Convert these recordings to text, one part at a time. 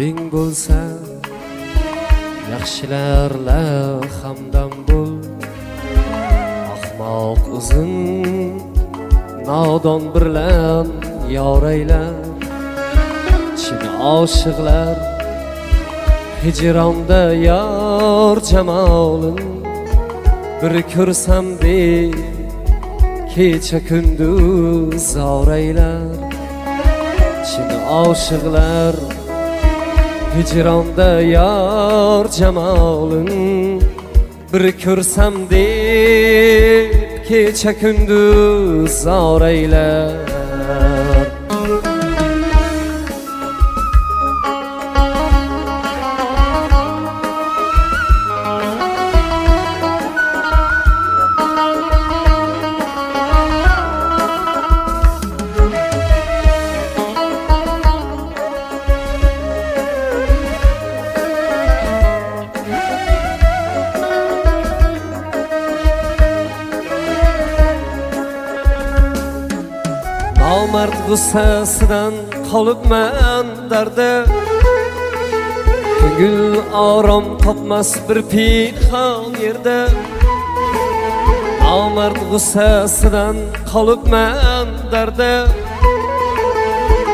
aqling bo'lsa yaxshilarla hamdam bo'l. Ahmoq uzun nodon bilan yor aylar. Chin oshiqlar hijronda yor jamolin bir ko'rsam deb kecha kunduz oraylar. Chin oshiqlar hijronda yor jamolin bir ko'rsam deb kecha kunduz oraylar. Nomard g'ussasidan qolibman darda, ko'ngil orom topmas bir pinhon yerda. Nomard g'ussasidan qolibman darda,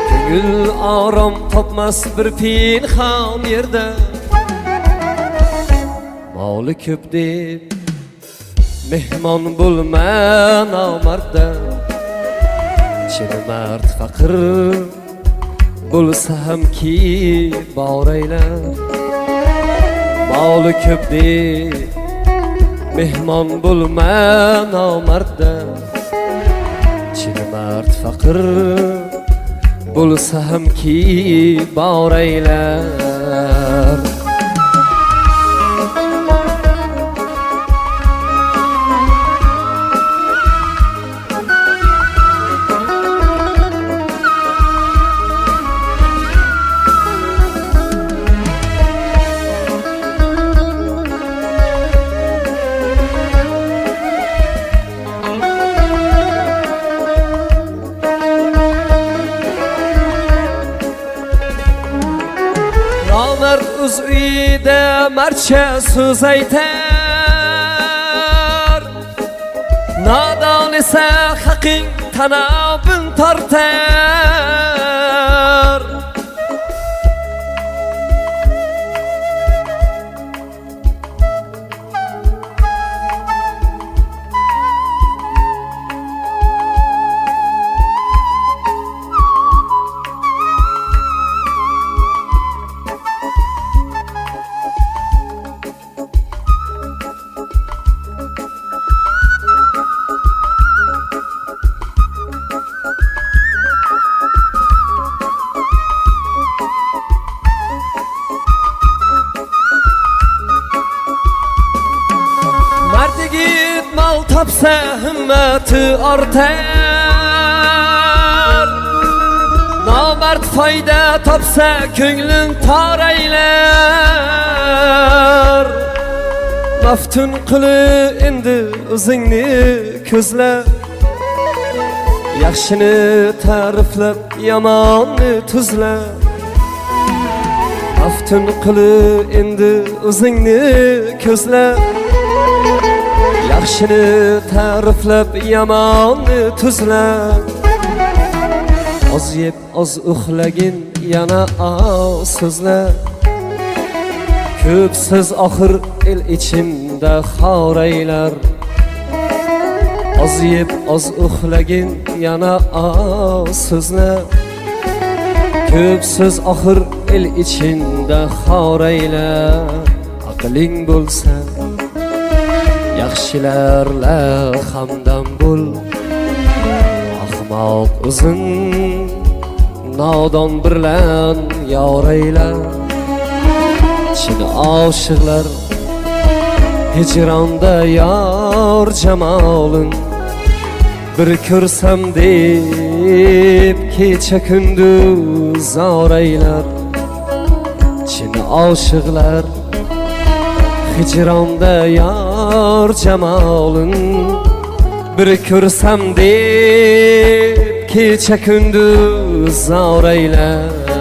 ko'ngil orom topmas bir pinhon yerda. Moli ko'p deb mehmon bo'lma nomardda, chin mard faqir bo'lsa hamki bor aylar. Moli ko'p deb mehmon bo'lma nomardda, chin mard faqir bo'lsa hamki bor aylar. Nomard o'z uyida marcha so'z aytar, nodon esa haqing tanobin tortar. Mal topsa himmati ortar, nomard foyda topsa ko'nglin tor aylar. Maftun qili endi o'zingni ko'zla, yaxshini ta'riflab yomonni tuzla. Maftun qili endi o'zingni ko'zla, yaxshini ta'riflab yomonni tuzla. Oz yeb oz uxlagin yana oz so'zla, ko'p so'z oxir el ichimda xor aylar. Oz yeb oz uxlagin yana oz so'zla, ko'p so'z oxir el ichimda xor aylar. Aqling bo'lsa yaxshilarla hamdam bo'l. Ahmoq uzun nodon bilan yor aylar. Chin oshiqlar hijronda yor jamolin bir ko'rsam deb kecha kunduz oraylar. Chin oshiqlar hicronda yor jamolin bir ko'rsam deb kecha kunduz oraylar.